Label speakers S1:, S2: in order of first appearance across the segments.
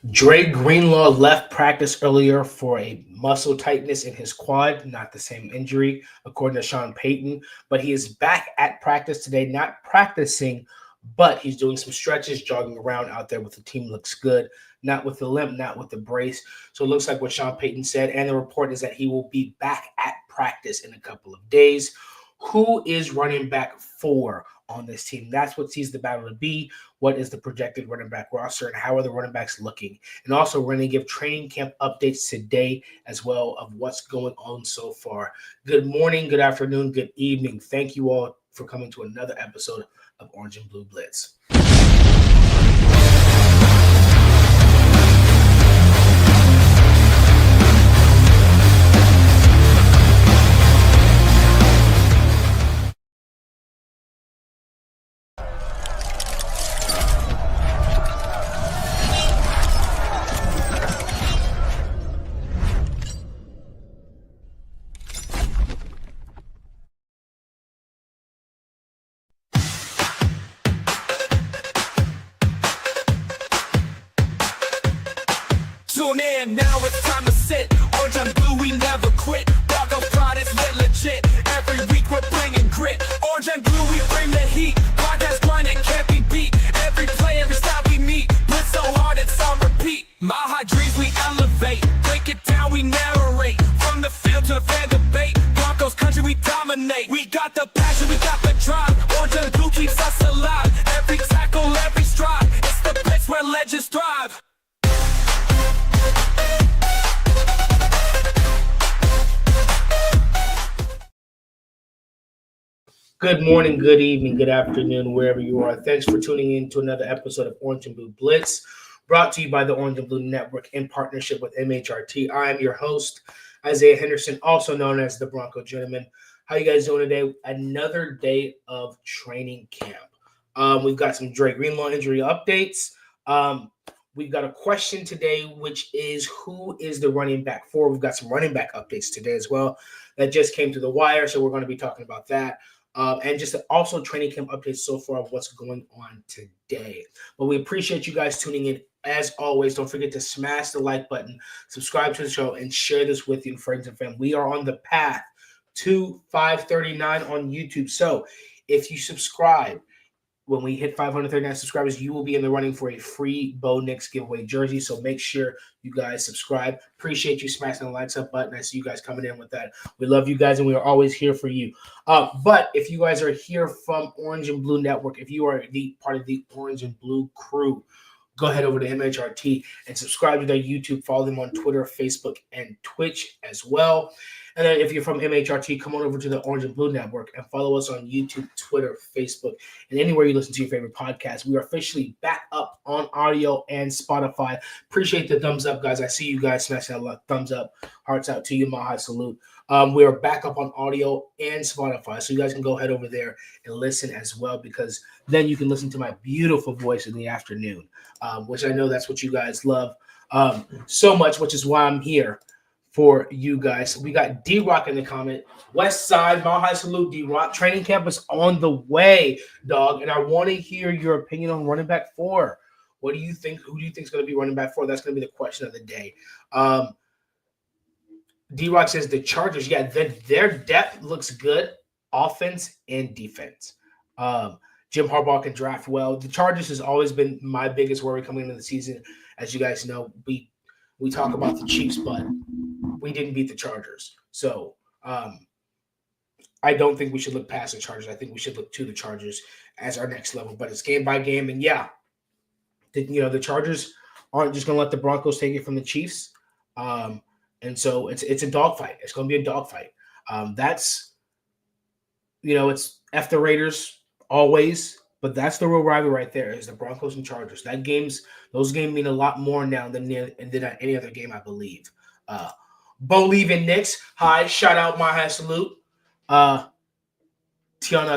S1: Dre Greenlaw left practice earlier for a muscle tightness in his quad, not the same injury, according to Sean Payton. But he is back at practice today, not practicing, but he's doing some stretches, jogging around out there with the team. Looks good, not with the limp, not with the brace. So it looks like what Sean Payton said. And the report is that he will be back at practice in a couple of days. Who is running back for on this team? That's what sees the battle to be. What is the projected running back roster and how are the running backs looking? And also, we're going to give training camp updates today as well of what's going on so far. Good morning, good afternoon, good evening. Thank you all for coming to another episode of Orange and Blue Blitz.
S2: Tune in, now it's time to sit. Orange and blue, we never quit. Broncos pride is lit legit. Every week we're bringing grit. Orange and blue, we bring the heat. Podcast grind, it can't be beat. Every play, every style we meet. Blitz so hard, it's on repeat. My high dreams, we elevate. Break it down, we narrate. From the field to the fan debate. Broncos Country, we dominate. We got the passion, we got the drive. Orange and blue keeps us alive. Every tackle, every stride. It's the Blitz where legends thrive.
S1: Good morning, good evening, good afternoon, wherever you are. Thanks for tuning in to another episode of Orange and Blue Blitz, brought to you by the Orange and Blue Network in partnership with MHRT. I am your host, Isaiah Henderson, also known as the Bronco Gentleman. How you guys doing today? Another day of training camp. We've got some Dre Greenlaw injury updates. We've got a question today, which is who is the running back for? We've got some running back updates today as well that just came to the wire, so we're going to be talking about that. And just also training camp updates so far of what's going on today. But we appreciate you guys tuning in. As always, don't forget to smash the like button, subscribe to the show, and share this with your friends and family. We are on the path to 539 on YouTube. So if you subscribe, when we hit 539 subscribers, you will be in the running for a free Bo Nix giveaway jersey. So make sure you guys subscribe. Appreciate you smashing the likes up button. I see you guys coming in with that. We love you guys, and we are always here for you. But if you guys are here from Orange and Blue Network, if you are the part of the Orange and Blue crew, go ahead over to MHRT and subscribe to their YouTube. Follow them on Twitter, Facebook, and Twitch as well. And then if you're from MHRT, come on over to the Orange and Blue Network and follow us on YouTube, Twitter, Facebook, and anywhere you listen to your favorite podcast. We are officially back up on audio and Spotify. Appreciate the thumbs up, guys. I see you guys smashing that thumbs up. Hearts out to you. Maha salute. We are back up on audio and Spotify, so you guys can go ahead over there and listen as well, because then you can listen to my beautiful voice in the afternoon, which I know that's what you guys love so much, which is why I'm here for you guys. We got D-Rock in the comment. West Side, Maha salute, D-Rock. Training camp is on the way, dog, and I want to hear your opinion on running back 4. What do you think? Who do you think is going to be running back 4? That's going to be the question of the day. D-Rock says the Chargers, yeah, their depth looks good, offense and defense. Jim Harbaugh can draft well. The Chargers has always been my biggest worry coming into the season. As you guys know, we talk about the Chiefs, but we didn't beat the Chargers. So I don't think we should look past the Chargers. I think we should look to the Chargers as our next level. But it's game by game. And, yeah, the Chargers aren't just going to let the Broncos take it from the Chiefs. And so it's a dogfight. It's going to be a dogfight. That's, it's F the Raiders always. But that's the real rivalry right there, is the Broncos and Chargers. Those games mean a lot more now than any other game, I believe. Believe in Knicks. Hi, shout out, my salute. Tiana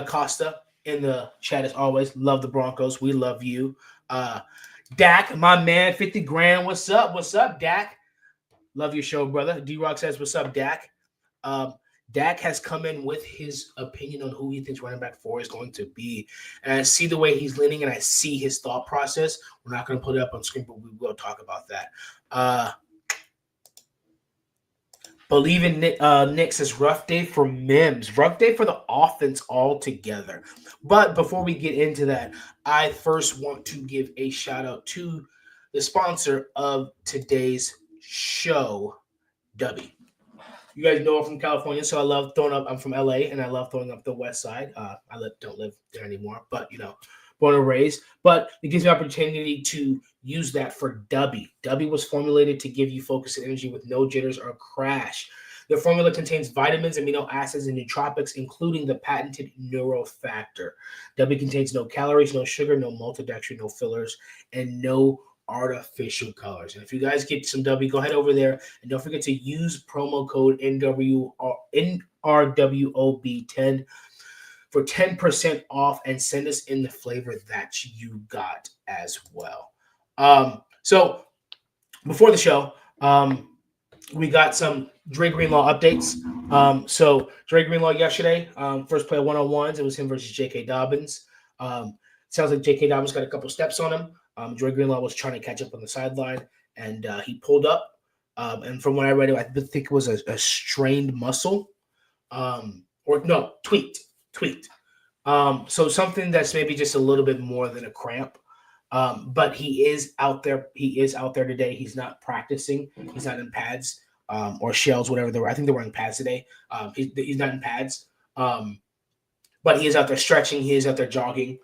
S1: Acosta in the chat as always. Love the Broncos. We love you. Dak, my man, 50 grand. What's up? What's up, Dak? Love your show, brother. D-Rock says, what's up, Dak? Dak has come in with his opinion on who he thinks running back 4 is going to be. And I see the way he's leaning and I see his thought process. We're not going to put it up on screen, but we will talk about that. Believe in Nick says rough day for Mims. Rough day for the offense altogether. But before we get into that, I first want to give a shout out to the sponsor of today's show, Dubby. You guys know I'm from California, so I love throwing up. I'm from LA, and I love throwing up the West Side. I don't live there anymore, but born and raised. But it gives me an opportunity to use that for Dubby. Dubby was formulated to give you focus and energy with no jitters or crash. The formula contains vitamins, amino acids, and nootropics, including the patented neurofactor. Dubby contains no calories, no sugar, no maltodextrin, no fillers, and no artificial colors. And if you guys get some W, go head over there and don't forget to use promo code NRWOB10 for 10% off and send us in the flavor that you got as well. So before the show, we got some Dre Greenlaw updates. So Dre Greenlaw yesterday, first play of one-on-ones, it was him versus J.K. Dobbins. Sounds like J.K. Dobbins got a couple steps on him. Dre Greenlaw was trying to catch up on the sideline, and he pulled up. And from what I read, I think it was a strained muscle, tweaked. So something that's maybe just a little bit more than a cramp. But he is out there. He is out there today. He's not practicing. He's not in pads or shells, whatever they were. I think they're wearing pads today. He's not in pads. But he is out there stretching. He is out there jogging.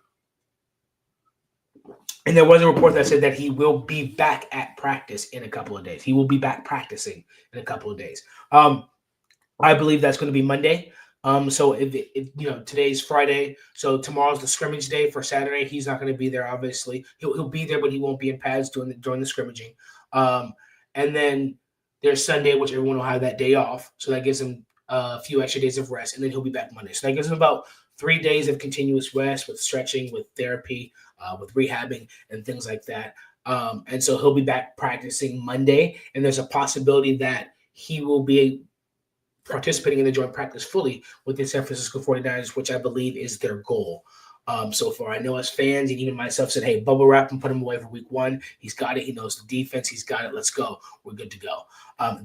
S1: And there was a report that said that he will be back at practice in a couple of days. He will be back practicing in a couple of days. I believe that's going to be Monday. So if today's Friday, so tomorrow's the scrimmage day for Saturday. He's not going to be there. Obviously, he'll be there, but he won't be in pads during the scrimmaging. And then there's Sunday, which everyone will have that day off. So that gives him a few extra days of rest, and then he'll be back Monday. So that gives him about 3 days of continuous rest with stretching, with therapy, with rehabbing, and things like that. And so he'll be back practicing Monday, and there's a possibility that he will be participating in the joint practice fully with the San Francisco 49ers, which I believe is their goal so far. I know as fans and even myself said, hey, bubble wrap and put him away for week 1. He's got it. He knows the defense. He's got it. Let's go. We're good to go.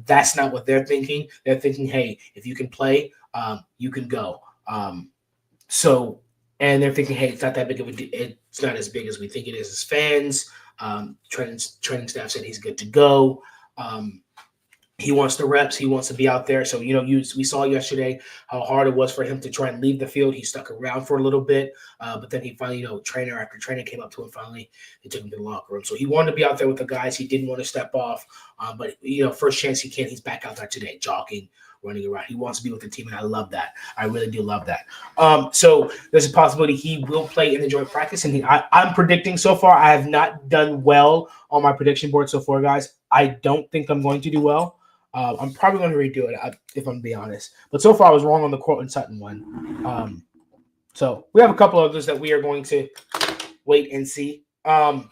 S1: That's not what they're thinking. They're thinking, hey, if you can play, you can go. And they're thinking, hey, it's not that big of a deal. It's not as big as we think it is as fans. Training staff said he's good to go. He wants the reps. He wants to be out there. So, we saw yesterday how hard it was for him to try and leave the field. He stuck around for a little bit, but then he finally, trainer after trainer came up to him. Finally, they took him to the locker room. So he wanted to be out there with the guys. He didn't want to step off. But, first chance he can, he's back out there today, jogging, running around. He wants to be with the team, and I love that. I really do love that. So there's a possibility he will play in the joint practice, and I'm predicting so far. I have not done well on my prediction board so far, guys. I don't think I'm going to do well. I'm probably going to redo it if I'm being honest. But so far, I was wrong on the Cortland Sutton one. So we have a couple others that we are going to wait and see. But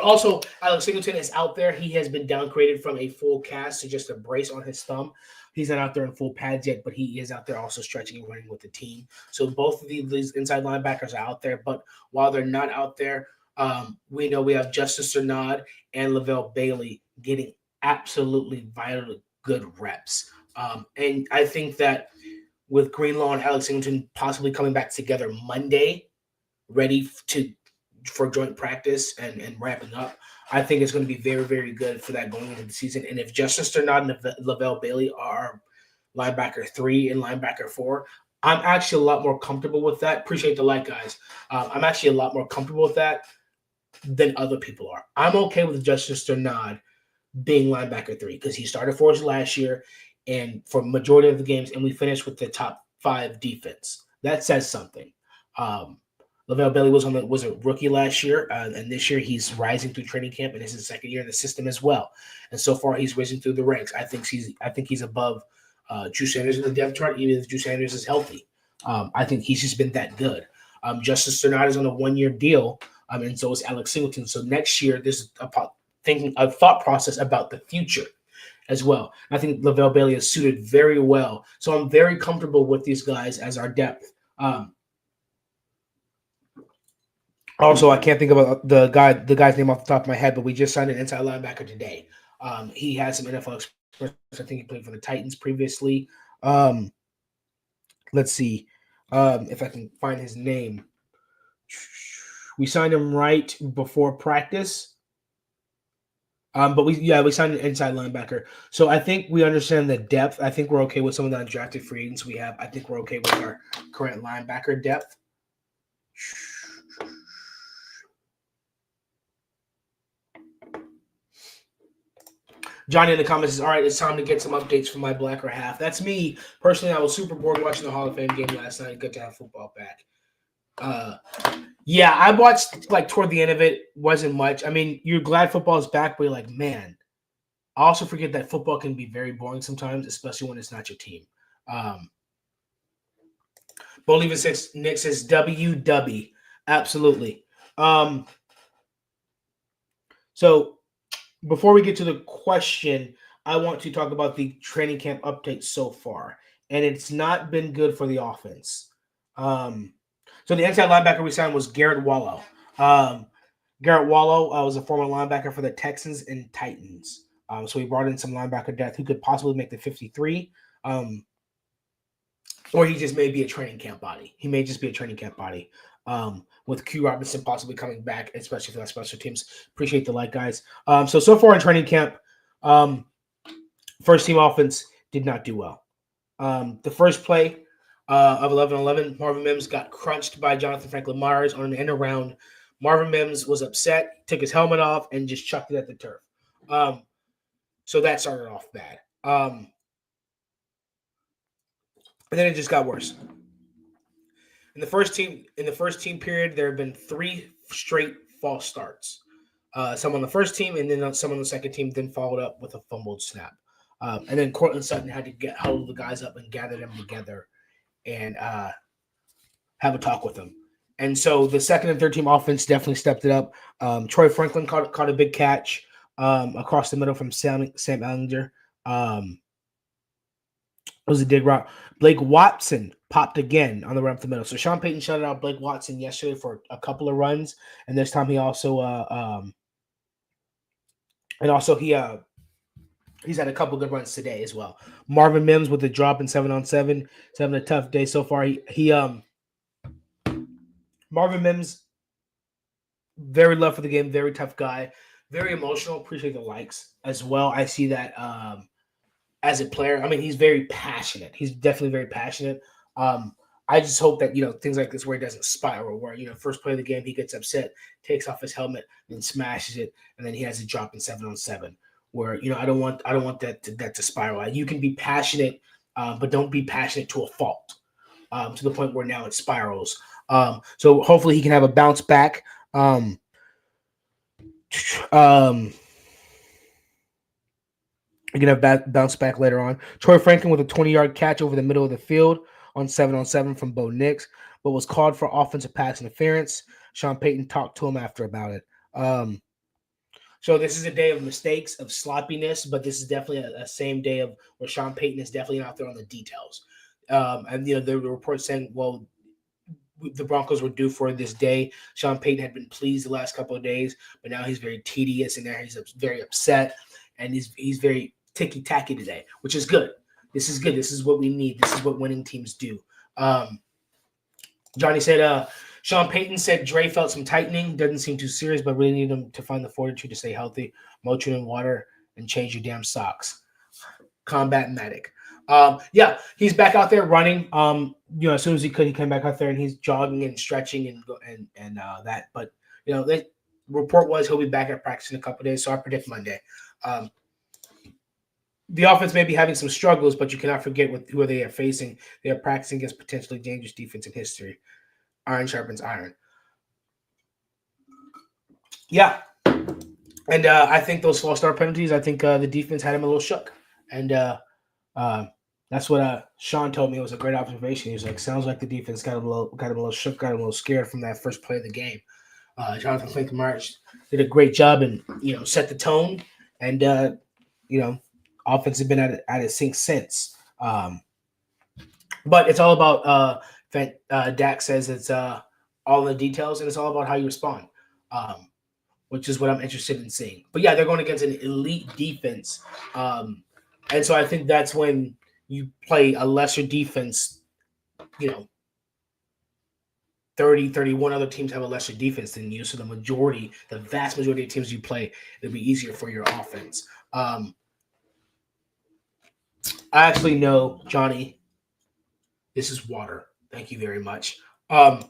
S1: also, Alex Singleton is out there. He has been downgraded from a full cast to just a brace on his thumb. He's not out there in full pads yet, but he is out there also stretching and running with the team. So both of these inside linebackers are out there. But while they're not out there, we know we have Justice Cernad and Lavelle Bailey getting absolutely vitally good reps. And I think that with Greenlaw and Alex Singleton possibly coming back together Monday, ready for joint practice and ramping up, I think it's going to be very, very good for that going into the season. And if Justice Cernad and Lavelle Bailey are linebacker 3 and linebacker 4, I'm actually a lot more comfortable with that. Appreciate the like, guys. I'm actually a lot more comfortable with that than other people are. I'm okay with Justice Cernad being linebacker 3 because he started for us last year and for majority of the games, and we finished with the top 5 defense. That says something. Lavelle Bailey was a rookie last year, and this year he's rising through training camp, and this is his second year in the system as well. And so far, he's risen through the ranks. I think he's above Drew Sanders in the depth chart, even if Drew Sanders is healthy. I think he's just been that good. Justice Cernad is on a 1-year deal, and so is Alex Singleton. So next year, there's a thought process about the future. as well. I think Lavelle Bailey is suited very well. So I'm very comfortable with these guys as our depth. Also, I can't think of the guy's name off the top of my head, but we just signed an inside linebacker today. He has some NFL experience. I think he played for the Titans previously. Let's see if I can find his name. We signed him right before practice. But we signed an inside linebacker. So I think we understand the depth. I think we're okay with some of the undrafted free agents we have. I think we're okay with our current linebacker depth. Johnny in the comments says, all right, it's time to get some updates from my blacker half. That's me. Personally, I was super bored watching the Hall of Fame game last night. Good to have football back. Yeah, I watched like toward the end of it. Wasn't much. I mean, you're glad football is back, but you're like, man. I also forget that football can be very boring sometimes, especially when it's not your team. Bolivar Nick says WW. Absolutely. So before we get to the question, I want to talk about the training camp update so far. And it's not been good for the offense. So the inside linebacker we signed was Garrett Wallow. Garrett Wallow was a former linebacker for the Texans and Titans. So we brought in some linebacker depth who could possibly make the 53. Or he just may be a training camp body. He may just be a training camp body. With Q Robinson possibly coming back, especially for that special teams. Appreciate the like, guys. So far in training camp, first team offense did not do well. The first play of 11-11, Marvin Mims got crunched by Jonathan Franklin Myers on an end around. Marvin Mims was upset, took his helmet off, and just chucked it at the turf. So that started off bad. And then it just got worse. In the first team period, there have been 3 straight false starts. Some on the first team, and then some on the second team, then followed up with a fumbled snap. And then Cortland Sutton had to hold the guys up and gather them together and have a talk with them. And so the second and third team offense definitely stepped it up. Troy Franklin caught a big catch across the middle from Sam Ellinger. It was a dig route. Blake Watson popped again on the run up the middle. So Sean Payton shouted out Blake Watson yesterday for a couple of runs, and this time he also he's had a couple good runs today as well. Marvin Mims with the drop in 7-on-7. He's having a tough day so far. Marvin Mims, very love for the game, very tough guy, very emotional. Appreciate the likes as well. I see that as a player. I mean, he's very passionate. He's definitely very passionate. I just hope that, things like this where he doesn't spiral, where, first play of the game, he gets upset, takes off his helmet and smashes it. And then he has a drop in 7-on-7 where, I don't want that to spiral. You can be passionate, but don't be passionate to a fault, to the point where now it spirals. So hopefully he can have a bounce back. He can have bounce back later on. Troy Franklin with a 20-yard catch over the middle of the field on 7-on-7 from Bo Nix, but was called for offensive pass interference. Sean Payton talked to him after about it. So this is a day of mistakes, of sloppiness, but this is definitely a same day of where Sean Payton is definitely out there on the details. And the report saying, well, the Broncos were due for this day. Sean Payton had been pleased the last couple of days, but now he's very tedious and now he's very upset, and he's very ticky-tacky today, which is good. This is good. This is what we need. This is what winning teams do. Johnny said, Sean Payton said Dre felt some tightening. Doesn't seem too serious, but really need him to find the fortitude to stay healthy. Motrin in water and change your damn socks. Combat medic. Yeah, he's back out there running. As soon as he could, he came back out there and he's jogging and stretching and that. But the report was he'll be back at practice in a couple of days, so I predict Monday. The offense may be having some struggles, but you cannot forget who they are facing. They are practicing against potentially dangerous defense in history. Iron sharpens iron. Yeah. And I think those false start penalties, I think the defense had him a little shook. And that's what Sean told me. It was a great observation. He was like, sounds like the defense got him a little shook, got him a little scared from that first play of the game. Jonathan Franklin Myers did a great job and, set the tone. And, Offense has been at a sync since. But it's all about Dak says it's all the details, and it's all about how you respond, which is what I'm interested in seeing. But yeah, they're going against an elite defense, and so I think that's when you play a lesser defense. 30, 31 other teams have a lesser defense than you, so the vast majority of teams you play, it'll be easier for your offense. I actually know, Johnny, this is water. Thank you very much. Going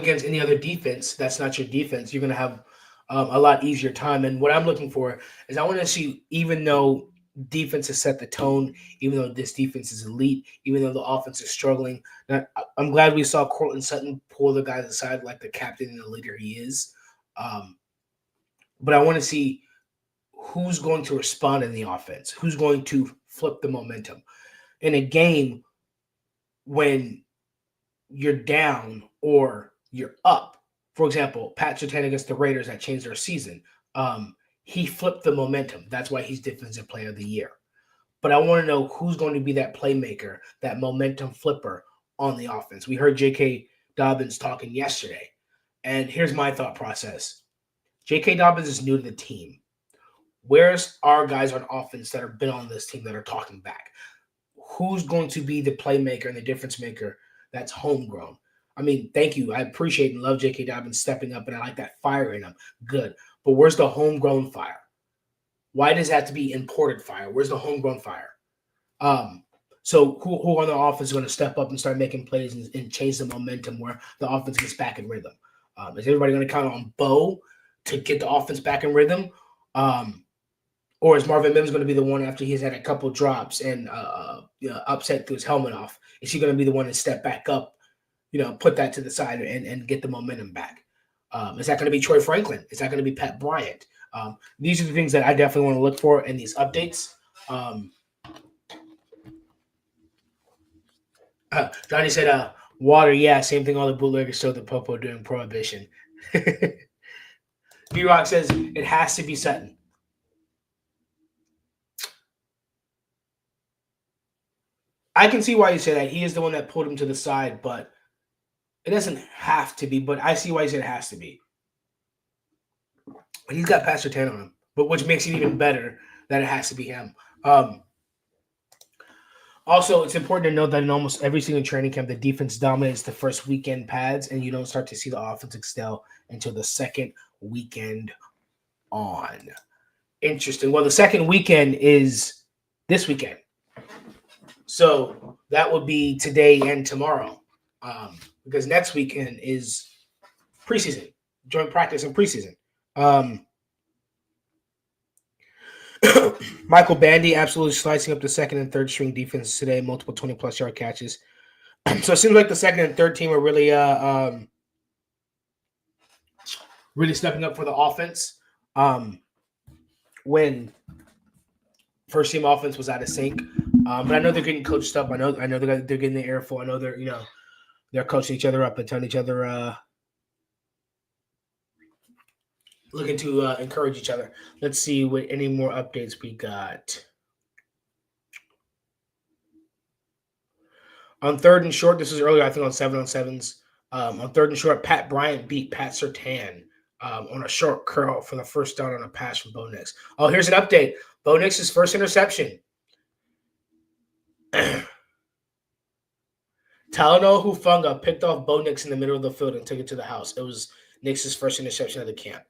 S1: against any other defense that's not your defense, you're going to have a lot easier time. And what I'm looking for is I want to see, even though defense has set the tone, even though this defense is elite, even though the offense is struggling, I'm glad we saw Cortland Sutton pull the guys aside like the captain and the leader he is. But I want to see who's going to respond in the offense, who's going to flip the momentum. In a game when you're down or you're up, for example, Pat Surtain against the Raiders that changed their season, he flipped the momentum. That's why he's Defensive Player of the Year. But I want to know who's going to be that playmaker, that momentum flipper on the offense. We heard J.K. Dobbins talking yesterday, and here's my thought process. J.K. Dobbins is new to the team. Where's our guys on offense that have been on this team that are talking back? Who's going to be the playmaker and the difference maker that's homegrown? I mean, thank you. I appreciate and love J.K. Dobbins stepping up, and I like that fire in him. Good. But where's the homegrown fire? Why does it have to be imported fire? Where's the homegrown fire? So who on the offense is going to step up and start making plays and change the momentum where the offense gets back in rhythm? Is everybody going to count on Bo to get the offense back in rhythm? Or is Marvin Mims going to be the one after he's had a couple drops and upset threw his helmet off? Is he going to be the one to step back up, put that to the side and get the momentum back? Is that going to be Troy Franklin? Is that going to be Pat Bryant? These are the things that I definitely want to look for in these updates. Johnny said, water, yeah, same thing all the bootleggers showed the Popo during Prohibition. B-Rock says, it has to be Sutton. I can see why you say that. He is the one that pulled him to the side, but it doesn't have to be, but I see why you said it has to be. But he's got Pat Surtain on him, but which makes it even better that it has to be him. Also, it's important to note that in almost every single training camp, the defense dominates the first weekend pads, and you don't start to see the offense excel until the second weekend on. Interesting. Well, the second weekend is this weekend. So that would be today and tomorrow. Because next weekend is preseason, joint practice and preseason. Michael Bandy absolutely slicing up the second and third string defense today, multiple 20-plus yard catches. So it seems like the second and third team are really really stepping up for the offense. When first team offense was out of sync. But I know they're getting coached up. I know they're getting the airful. I know they're coaching each other up and telling each other, looking to encourage each other. Let's see what any more updates we got. On third and short, this was earlier, I think on 7-on-7s. On third and short, Pat Bryant beat Pat Surtain on a short curl for the first down on a pass from Bo Nix. Oh, here's an update. Bo Nix's first interception. Talanoa Hufanga picked off Bo Nix in the middle of the field and took it to the house. It was Nix's first interception of the camp.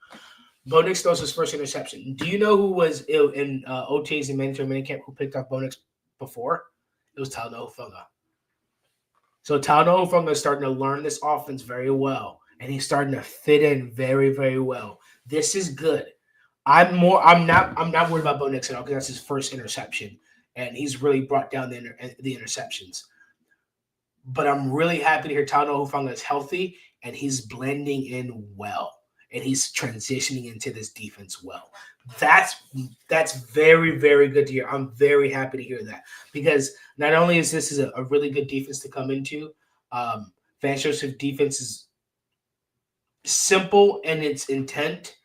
S1: Bo Nix throws his first interception. Do you know who was in OTAs and mandatory minicamp who picked off Bo Nix before? It was Talanoa Hufanga. So Talanoa Hufanga is starting to learn this offense very well, and he's starting to fit in very, very well. This is good. I'm not worried about Bo Nix at all because that's his first interception, and he's really brought down the interceptions. But I'm really happy to hear Talanoa Hufanga is healthy and he's blending in well, and he's transitioning into this defense well. That's very, very good to hear. I'm very happy to hear that because not only is this a really good defense to come into, Vance Joseph's defense is simple in its intent,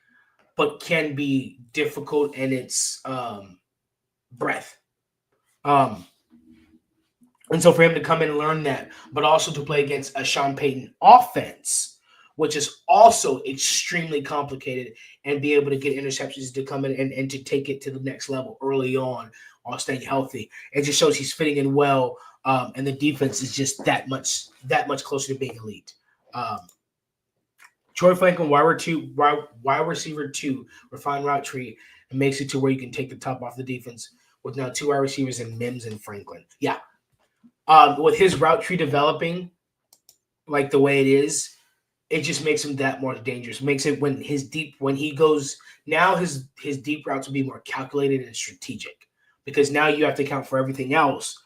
S1: but can be difficult in its breadth. And so for him to come in and learn that, but also to play against a Sean Payton offense, which is also extremely complicated, and be able to get interceptions to come in and to take it to the next level early on while staying healthy. It just shows he's fitting in well, and the defense is just that much closer to being elite. Troy Franklin, wide receiver 2, refined route tree, and makes it to where you can take the top off the defense with now 2 wide receivers in Mims and Franklin. Yeah. With his route tree developing like the way it is, it just makes him that more dangerous. Makes it when he goes now, his deep routes will be more calculated and strategic, because now you have to account for everything else,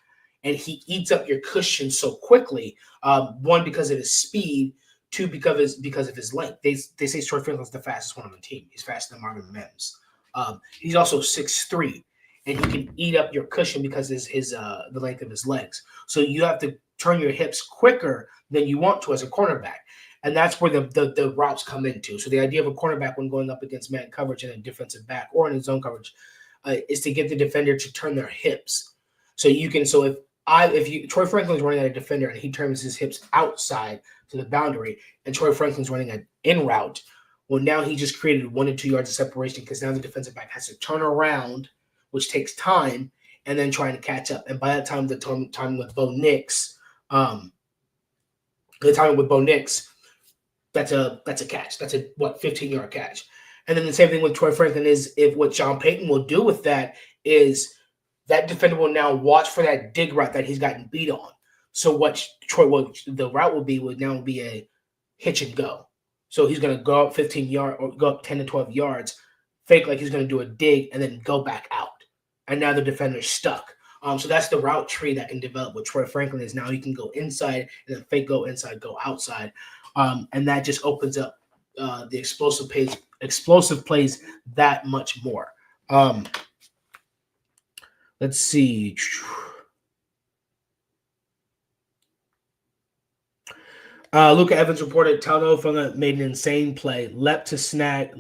S1: and he eats up your cushion so quickly. One, because of his speed. 2, because of his length. They say Troy Franklin's the fastest one on the team. He's faster than Marvin Mims. He's also 6'3", and he can eat up your cushion because of the length of his legs. So you have to turn your hips quicker than you want to as a cornerback. And that's where the routes come into. So the idea of a cornerback when going up against man coverage and a defensive back or in his zone coverage is to get the defender to turn their hips. So you can. So if Troy Franklin's running at a defender and he turns his hips outside to the boundary, and Troy Franklin's running an in route, well, now he just created 1 to 2 yards of separation, because now the defensive back has to turn around, which takes time, and then trying to catch up. And by that time, the time with Bo Nix, that's a catch. That's a 15-yard catch. And then the same thing with Troy Franklin is, if what Sean Payton will do with that is that defender will now watch for that dig route that he's gotten beat on. So what the route would now be a hitch and go. So he's going to go up 15 yards or go up 10 to 12 yards, fake like he's going to do a dig, and then go back out. And now the defender's stuck. So that's the route tree that can develop with Troy Franklin. Is now he can go inside and then fake go inside, go outside. And that just opens up the explosive plays that much more. Let's see. Luka Evans reported Talanoa made an insane play, leapt to snag,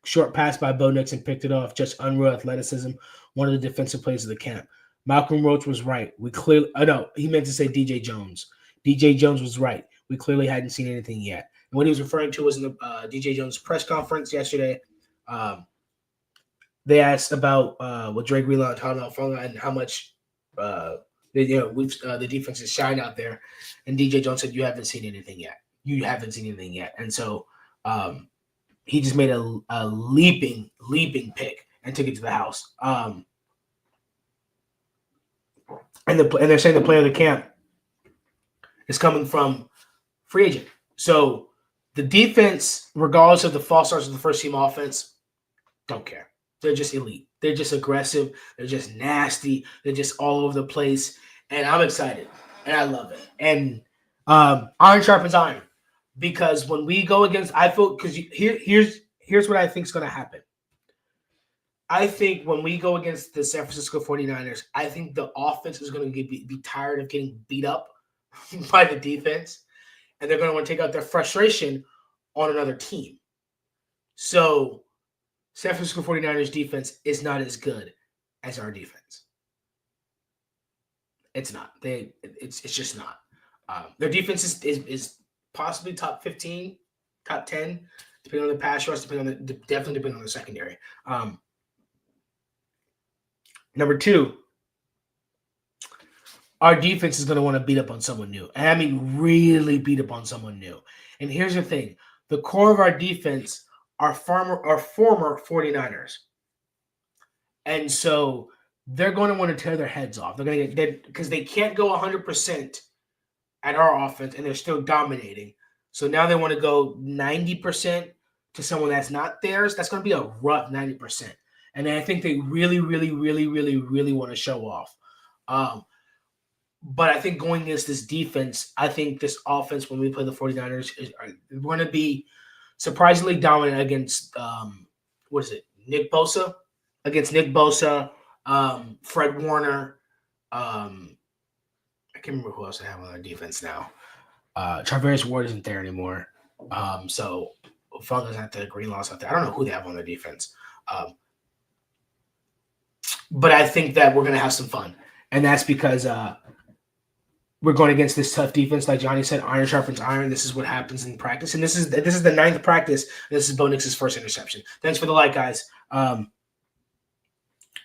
S1: short pass by Bo Nix and picked it off. Just unreal athleticism. One of the defensive plays of the camp. Malcolm Roach was right. He meant to say DJ Jones. DJ Jones was right. We clearly hadn't seen anything yet. And what he was referring to was in the DJ Jones press conference yesterday. They asked about what Dre Greenlaw and Talanoa and how much the defense is shine out there. And DJ Jones said, you haven't seen anything yet. And so he just made a leaping pick and took it to the house. And they're saying the player of the camp is coming from free agent. So the defense, regardless of the false starts of the first team offense, don't care. They're just elite. They're just aggressive. They're just nasty. They're just all over the place. And I'm excited. And I love it. And iron sharpens iron. Because when we go against, here's what I think is going to happen. I think when we go against the San Francisco 49ers, I think the offense is going to be tired of getting beat up by the defense. And they're going to want to take out their frustration on another team. So San Francisco 49ers defense is not as good as our defense. It's not. It's just not. Their defense is possibly top 15, top 10, depending on the pass rush, definitely depending on the secondary. Number 2, our defense is going to want to beat up on someone new. And I mean really beat up on someone new. And here's the thing. The core of our defense are former 49ers. And so they're going to want to tear their heads off. They're going to get, because they can't go 100% at our offense and they're still dominating. So now they want to go 90% to someone that's not theirs. That's going to be a rough 90%. And I think they really, really, really, really, really want to show off. But I think going against this defense, I think this offense, when we play the 49ers, is going to be surprisingly dominant against, Nick Bosa? Against Nick Bosa, Fred Warner. I can't remember who else I have on our defense now. Charvarius Ward isn't there anymore. So Funga's out there, Greenlaw's out there. I don't know who they have on their defense. But I think that we're going to have some fun. And that's because we're going against this tough defense. Like Johnny said, iron sharpens iron. This is what happens in practice. And this is the 9th practice. This is Bo Nix's first interception. Thanks for the like, guys.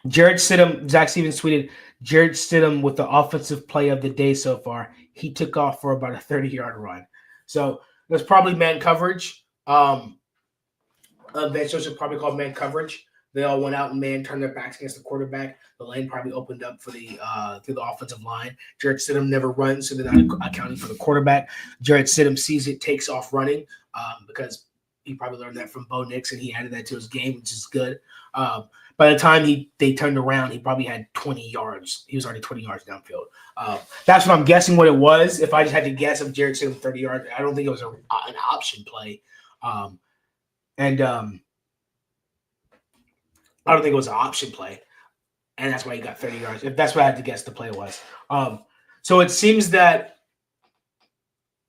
S1: Jared Stidham, Zach Stevens tweeted, Jared Stidham with the offensive play of the day so far. He took off for about a 30-yard run. So it was probably man coverage. Bench should probably called man coverage. They all went out and man turned their backs against the quarterback. The lane probably opened up for the through the offensive line. Jared Stidham never runs, so they're not accounting for the quarterback. Jared Stidham sees it, takes off running because he probably learned that from Bo Nix, and he added that to his game, which is good. By the time they turned around, he probably had 20 yards. He was already 20 yards downfield. That's what I'm guessing what it was. If I just had to guess of Jared Stidham 30 yards, I don't think it was an option play. I don't think it was an option play, and that's why he got 30 yards. If that's what I had to guess the play was. So it seems that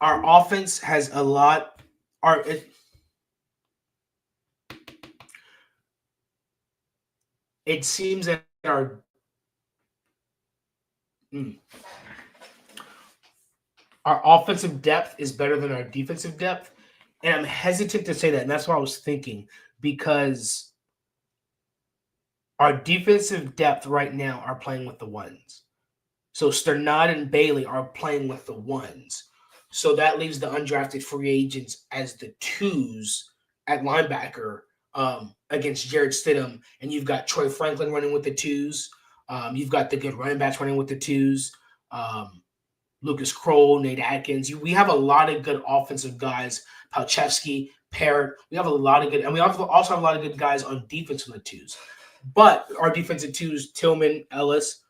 S1: our offense has a lot. It seems that our offensive depth is better than our defensive depth, and I'm hesitant to say that, and that's what I was thinking, because our defensive depth right now are playing with the ones. So Sternad and Bailey are playing with the ones. So that leaves the undrafted free agents as the twos at linebacker against Jared Stidham. And you've got Troy Franklin running with the twos. You've got the good running backs running with the twos. Lucas Kroll, Nate Atkins. We have a lot of good offensive guys. Palchevsky, Parrott. We have a lot of good, and we also have a lot of good guys on defense on the twos. But our defensive twos, Tillman, Ellis,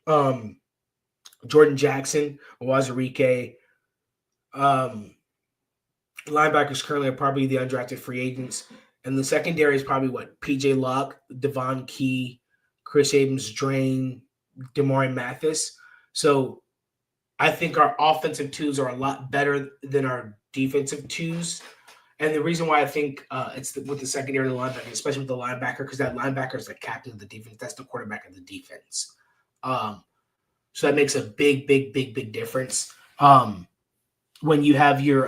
S1: Jordan Jackson, Wazirike, linebackers currently are probably the undrafted free agents. And the secondary is probably PJ Locke, Devon Key, Chris Abrams-Drain, Demari Mathis. So I think our offensive twos are a lot better than our defensive twos. And the reason why I think it's with the secondary and the linebacker, especially with the linebacker, because that linebacker is the captain of the defense. That's the quarterback of the defense. So that makes a big difference. When you have your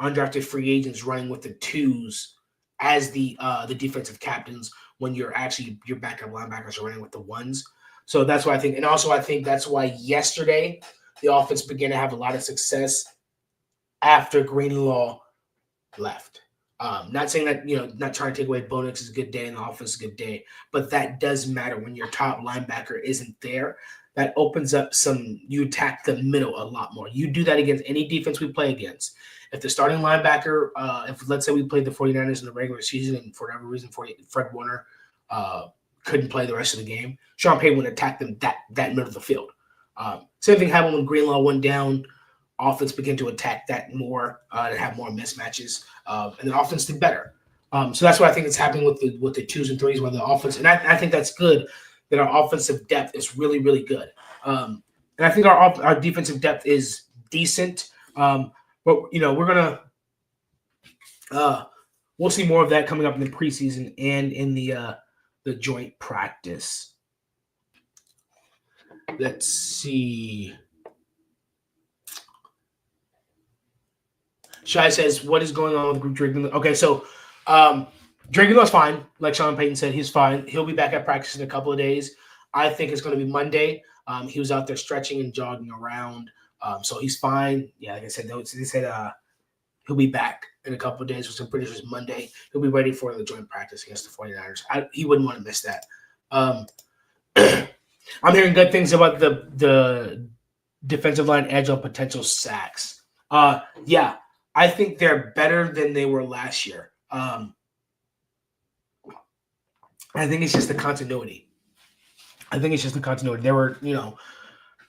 S1: undrafted free agents running with the twos as the defensive captains, when your backup linebackers are running with the ones. So that's why I think, and also I think that's why yesterday the offense began to have a lot of success after Greenlaw left. Not saying that, not trying to take away Bo Nix's good day and the offense is a good day, but that does matter when your top linebacker isn't there. That opens up you attack the middle a lot more. You do that against any defense we play against. If the starting linebacker, if let's say we played the 49ers in the regular season and for whatever reason Fred Warner couldn't play the rest of the game, Sean Payton would attack them that middle of the field. Same thing happened when Greenlaw went down. Offense began to attack that more and have more mismatches, and the offense did better. So that's what I think is happening with the twos and threes, where the offense, and I think that's good that our offensive depth is really, really good. And I think our defensive depth is decent, but we're gonna we'll see more of that coming up in the preseason and in the joint practice. Let's see. Shai says, what is going on with Group Dre Greenlaw? Okay, so Dre Greenlaw's fine. Like Sean Payton said, he's fine. He'll be back at practice in a couple of days. I think it's going to be Monday. He was out there stretching and jogging around. So he's fine. Yeah, like I said, they said he'll be back in a couple of days, which I'm pretty sure is Monday. He'll be ready for the joint practice against the 49ers. He wouldn't want to miss that. I'm hearing good things about the defensive line edge on potential sacks. Yeah. I think they're better than they were last year. I think it's just the continuity. They were,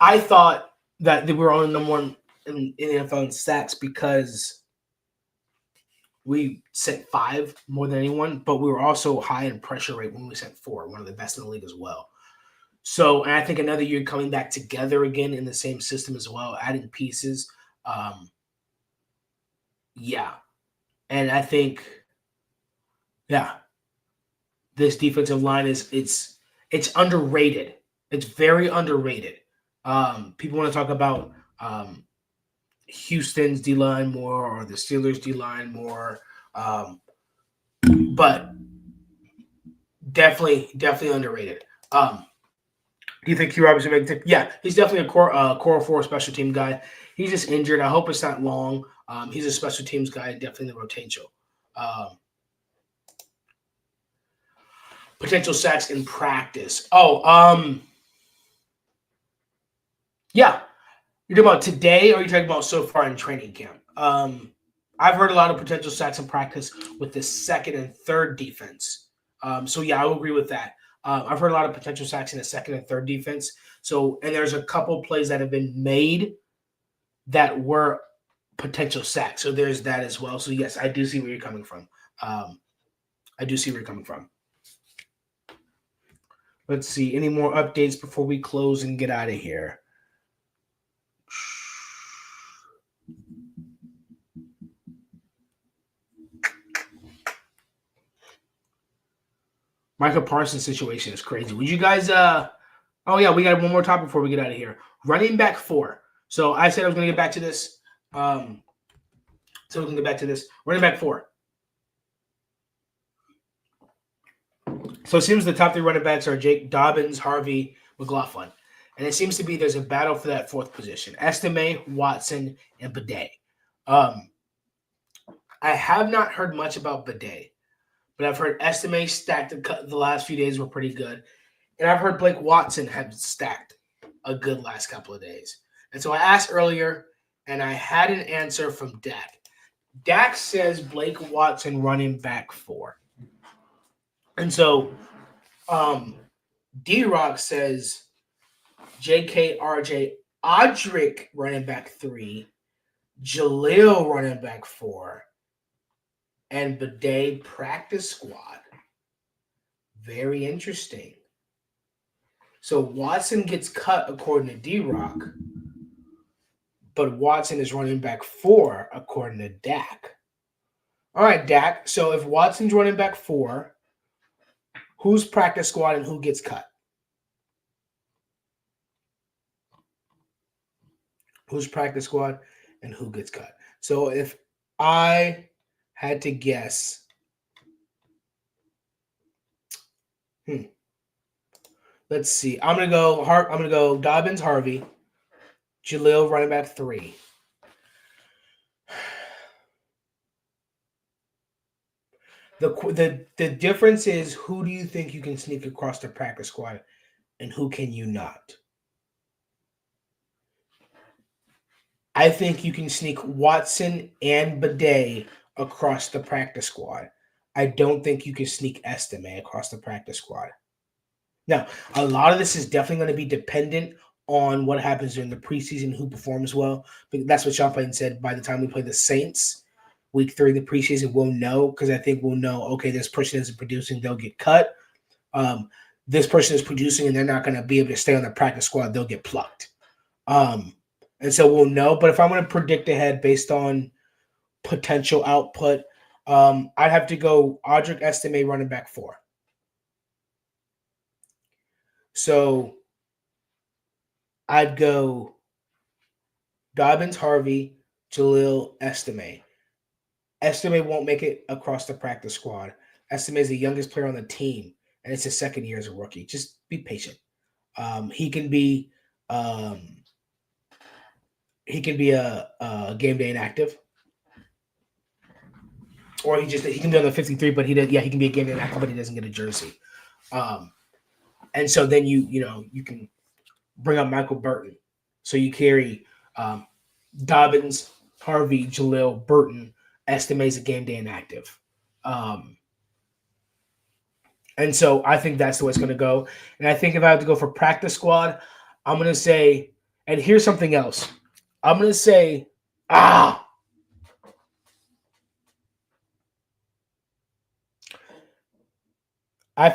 S1: I thought that they were on number one in the NFL in sacks because we sent 5 more than anyone, but we were also high in pressure rate when we sent 4, one of the best in the league as well. So, and I think another year coming back together again in the same system as well, adding pieces. Yeah. And I think Yeah. This defensive line it's underrated. It's very underrated. People want to talk about Houston's D-line more or the Steelers' D-line more. But definitely underrated. Do you think Q Robertson makes it? Yeah, he's definitely a core 4 special team guy. He's just injured. I hope it's not long. He's a special teams guy, definitely the potential. Potential sacks in practice. Yeah. You're talking about today, or are you talking about so far in training camp? I've heard a lot of potential sacks in practice with the second and third defense. So yeah, I will agree with that. I've heard a lot of potential sacks in the second and third defense. So, and there's a couple plays that have been made that were potential sacks. So there's that as well. So yes, I do see where you're coming from. Let's see. Any more updates before we close and get out of here? Michael Parsons' situation is crazy. Would you guys oh yeah, we got one more topic before we get out of here. Running back 4. So I said I was going to get back to this. Running back 4. So it seems the top 3 running backs are Jake Dobbins, Harvey, McLaughlin. And it seems to be there's a battle for that 4th position. Estime, Watson, and Bidet. I have not heard much about Bidet, but I've heard Estime stacked the last few days were pretty good. And I've heard Blake Watson had stacked a good last couple of days. And so I asked earlier, and I had an answer from Dak. Dak says Blake Watson running back 4. And so D-Rock says JKRJ Audric running back 3, Jaleel running back 4, and Bidet practice squad. Very interesting. So Watson gets cut according to D-Rock, but Watson is running back 4 according to Dak. All right, Dak. So if Watson's running back 4, who's practice squad and who gets cut? Who's practice squad and who gets cut? So if I had to guess, let's see. I'm gonna go Dobbins, Harvey, Jaleel running back 3. The difference is, who do you think you can sneak across the practice squad and who can you not? I think you can sneak Watson and Bidet across the practice squad. I don't think you can sneak Estime across the practice squad. Now, a lot of this is definitely going to be dependent on what happens during the preseason, who performs well. But that's what Sean Payton said. By the time we play the Saints, week 3 of the preseason, we'll know, because I think we'll know, okay, this person isn't producing, they'll get cut. This person is producing and they're not going to be able to stay on the practice squad, they'll get plucked. And so we'll know. But if I'm going to predict ahead based on potential output, I'd have to go Audric Estime running back 4. So I'd go Dobbins, Harvey, Jaleel, Estime. Estime won't make it across the practice squad. Estime is the youngest player on the team, and it's his second year as a rookie. Just be patient. He can be a game day inactive, or he can be on the 53, but he can be a game day inactive, but he doesn't get a jersey. And so then you can bring up Michael Burton. So you carry Dobbins, Harvey, Jaleel, Burton. Estime is a game day inactive. And so I think that's the way it's going to go. And I think if I have to go for practice squad, I'm going to say, and here's something else. I'm going to say, I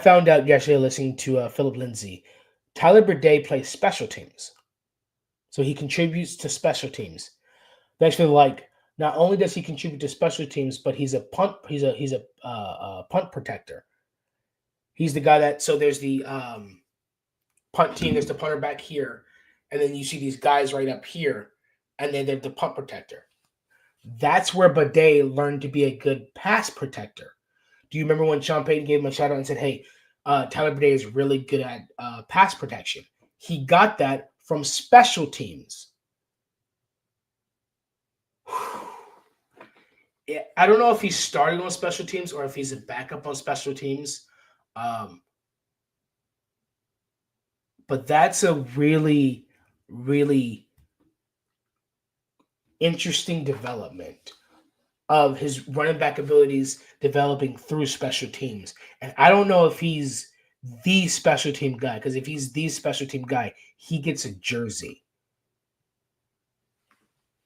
S1: found out yesterday listening to Philip Lindsay. Tyler Bidet plays special teams. So he contributes to special teams. They actually like Not only does he contribute to special teams, but he's a punt punt protector. He's the guy that, so there's the punt team, there's the punter back here, and then you see these guys right up here, and then they're the punt protector. That's where Bidet learned to be a good pass protector. Do you remember when Sean Payton gave him a shout out and said, hey, Tyler Bidet is really good at pass protection? He got that from special teams. Yeah, I don't know if he's starting on special teams or if he's a backup on special teams. But that's a really, really interesting development of his running back abilities developing through special teams. And I don't know if he's the special team guy, because if he's the special team guy, he gets a jersey.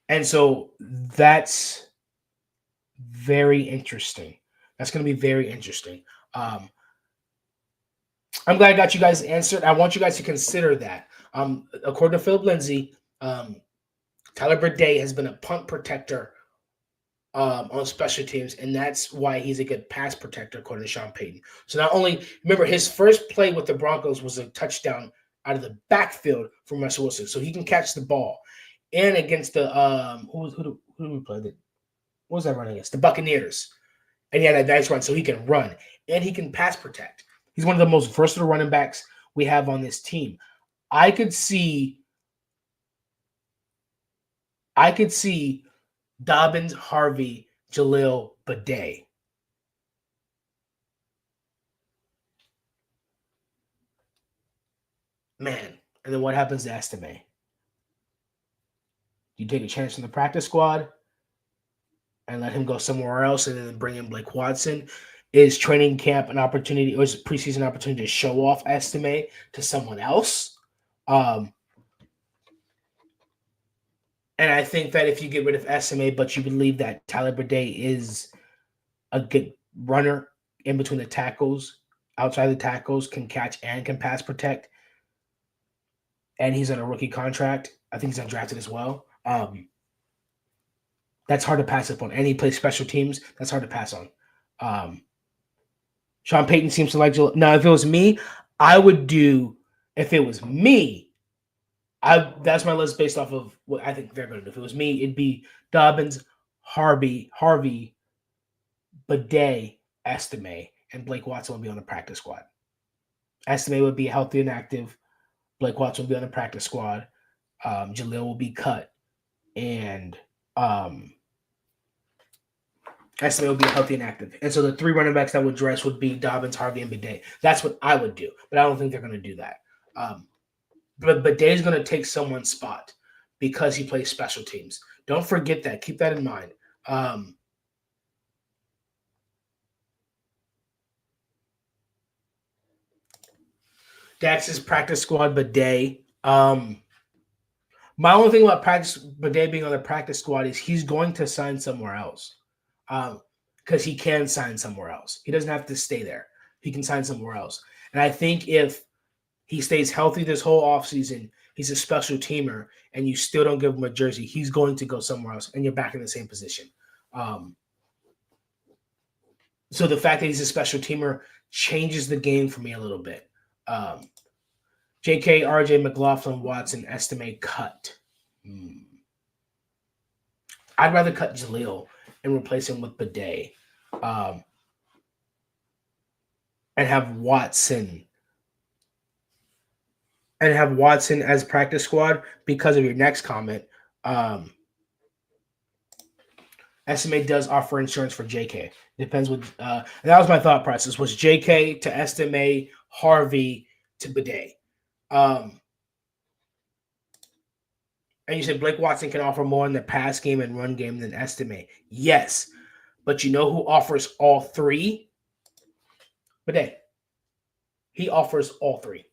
S1: And so that's very interesting. That's going to be very interesting. I'm glad I got you guys answered. I want you guys to consider that. According to Philip Lindsay, Tyler Bidet has been a punt protector on special teams, and that's why he's a good pass protector, according to Sean Payton. So not only, remember, his first play with the Broncos was a touchdown out of the backfield from Russell Wilson, so he can catch the ball. And against the who do we play? What was that running against? The Buccaneers. And he had a nice run, so he can run and he can pass protect. He's one of the most versatile running backs we have on this team. I could see Dobbins, Harvey, Jalil, Bidet. Man, and then what happens to Estime? You take a chance in the practice squad and let him go somewhere else and then bring in Blake Watson? Is training camp an opportunity, or is it preseason opportunity to show off Estime to someone else? And I think that if you get rid of Estime, but you believe that Tyler Bidet is a good runner in between the tackles, outside the tackles, can catch and can pass protect, and he's on a rookie contract, I think he's undrafted as well. That's hard to pass up on. And he plays special teams. That's hard to pass on. Sean Payton seems to like Jalil. Now, if it was me, that's my list based off of what I think they're going to do. If it was me, it'd be Dobbins, Harvey, Bidet, Estime, and Blake Watson would be on the practice squad. Estime would be healthy and active. Blake Watson will be on the practice squad. Jalil will be cut. And Estime will be healthy and active. And so the three running backs that would dress would be Dobbins, Harvey, and Bidet. That's what I would do. But I don't think they're going to do that. But Bidet is going to take someone's spot because he plays special teams. Don't forget that. Keep that in mind. Dax's practice squad, Bidet. My only thing about Bidet being on the practice squad is he's going to sign somewhere else. Because he can sign somewhere else. He doesn't have to stay there. He can sign somewhere else. And I think if he stays healthy this whole offseason, he's a special teamer, and you still don't give him a jersey, he's going to go somewhere else, and you're back in the same position. So the fact that he's a special teamer changes the game for me a little bit. JK, RJ, McLaughlin, Watson, Estime, cut. I'd rather cut Jalil and replace him with Bidet. And have Watson. And have Watson as practice squad because of your next comment. Estime does offer insurance for JK. Depends what and that was my thought process, was JK to Estime, Harvey to Bidet. And you said Blake Watson can offer more in the pass game and run game than Estime. Yes. But you know who offers all three? Bidet. He offers all three.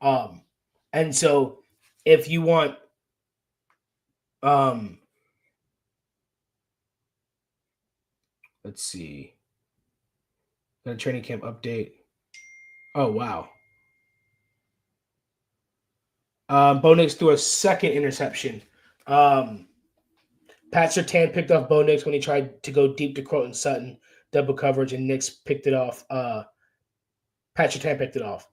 S1: And so if you want let's see. Got a training camp update. Oh, wow. Bo Nix threw a second interception. Pat Surtain picked off Bo Nix when he tried to go deep to Crowton Sutton, double coverage, and Nix picked it off. Pat Surtain picked it off.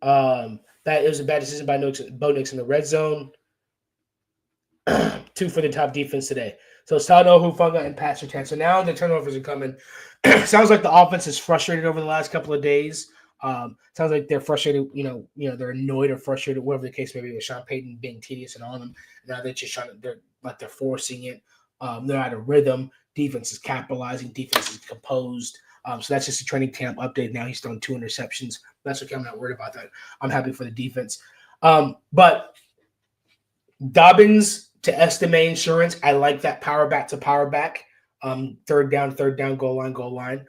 S1: That it was a bad decision by Bo Nix in the red zone. 2 for the top defense today. So it's Tano Hufanga and Pat Surtain. So now the turnovers are coming. Sounds like the offense is frustrated over the last couple of days. Sounds like they're frustrated. They're annoyed or frustrated, whatever the case may be, with Sean Payton being tedious and on them. Now they're just they're forcing it. They're out of rhythm. Defense is capitalizing. Defense is composed. So that's just a training camp update. Now he's thrown 2 interceptions. That's okay. I'm not worried about that. I'm happy for the defense. But Dobbins to Estime insurance. I like that power back to power back. Third down, goal line.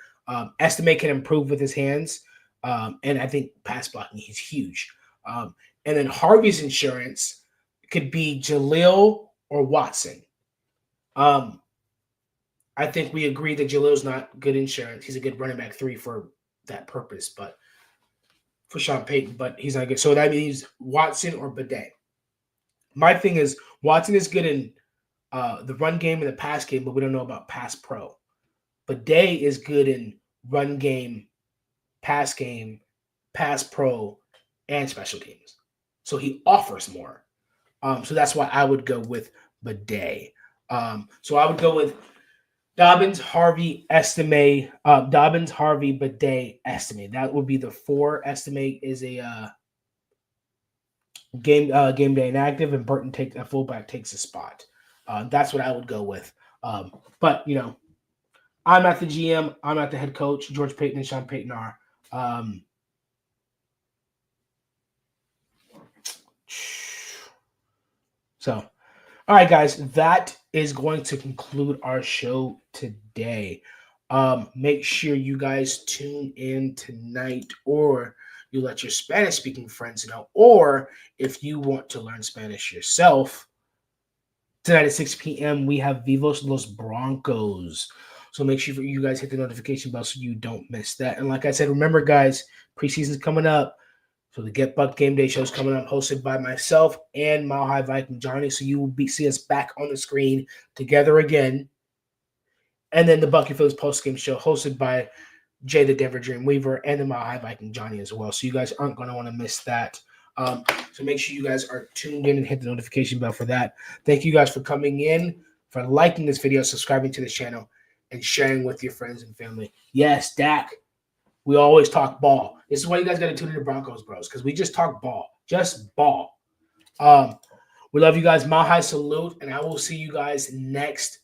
S1: Estime can improve with his hands. And I think pass blocking, he's huge. And then Harvey's insurance could be Jaleel or Watson. I think we agree that Jaleel's not good insurance. He's a good running back 3 for that purpose, but for Sean Payton, but he's not good. So that means Watson or Bidet. My thing is Watson is good in the run game and the pass game, but we don't know about pass pro. Bidet is good in run game, pass pro, and special teams. So he offers more. So that's why I would go with Bidet. So I would go with Dobbins, Harvey, Estime. Dobbins, Harvey, Bidet, Estime. That would be the 4. Estime is a game day inactive, and Burton a fullback takes a spot. That's what I would go with. But I'm not the GM. I'm not the head coach. George Payton and Sean Payton are. So, all right, guys, that is going to conclude our show today. Make sure you guys tune in tonight, or you let your Spanish-speaking friends know, or if you want to learn Spanish yourself, tonight at 6 p.m., we have Vivos Los Broncos. So make sure you guys hit the notification bell so you don't miss that. And like I said, remember, guys, preseason's coming up. So the Get Buck Game Day show is coming up, hosted by myself and Mile High Viking Johnny. So you will see us back on the screen together again. And then the Bucky Phillips post-game show, hosted by Jay the Denver Dream Weaver and the Mile High Viking Johnny as well. So you guys aren't going to want to miss that. So make sure you guys are tuned in and hit the notification bell for that. Thank you guys for coming in, for liking this video, subscribing to this channel, and sharing with your friends and family. Yes, Dak, we always talk ball. This is why you guys got to tune in to Broncos Bros, because we just talk ball. Just ball. We love you guys. Mile High salute, and I will see you guys next